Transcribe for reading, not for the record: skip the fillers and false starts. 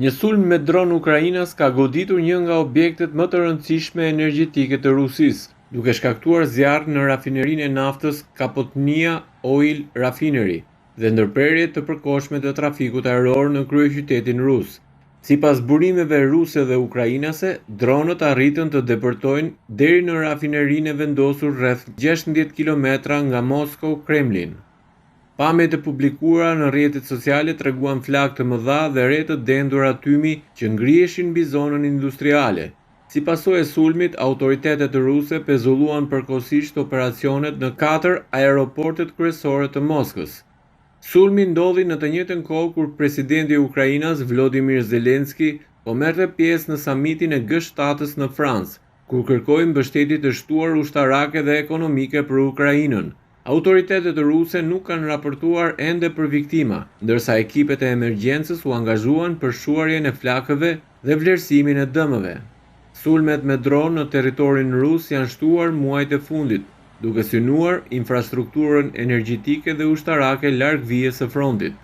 Një sulm me dron ukrainas ka goditur një nga objektet më të rëndësishme energjetike të Rusisë, duke shkaktuar zjarr në rafinerinë e naftës Kapotnia Oil Refinery dhe ndërprerje të përkohshme të trafikut ajror në kryeqytetin rus. Sipas burimeve ruse dhe ukrainase, dronët arritën të depërtojnë deri në rafinerinë e vendosur rreth 16 kilometra nga Moskau, Kremlin. Pamjet e publikuara në rrjetet sociale treguan flakë të mëdha dhe re të dendura tymi që ngriheshin mbi zonën industriale. Si pasojë e sulmit, autoritetet ruse pezulluan përkohësisht operacionet në 4 aeroportet kryesore të Moskës. Sulmi ndodhi në të njëjtën kohë kur presidenti i Ukrainas Volodymyr Zelensky po merrte pjesë në samitin e G7-s në Francë, kur kërkoi mbështetje të shtuar ushtarake dhe ekonomike për Ukrainën. Autoritetet ruse nuk kanë raportuar ende për viktima, ndërsa ekipet e emergjencës u angazhuan për shuarjen e flakëve dhe vlerësimin e dëmeve. Sulmet me dron në territorin rus janë shtuar muajt e fundit, duke synuar infrastrukturën energjetike dhe ushtarake larg vijës së frontit.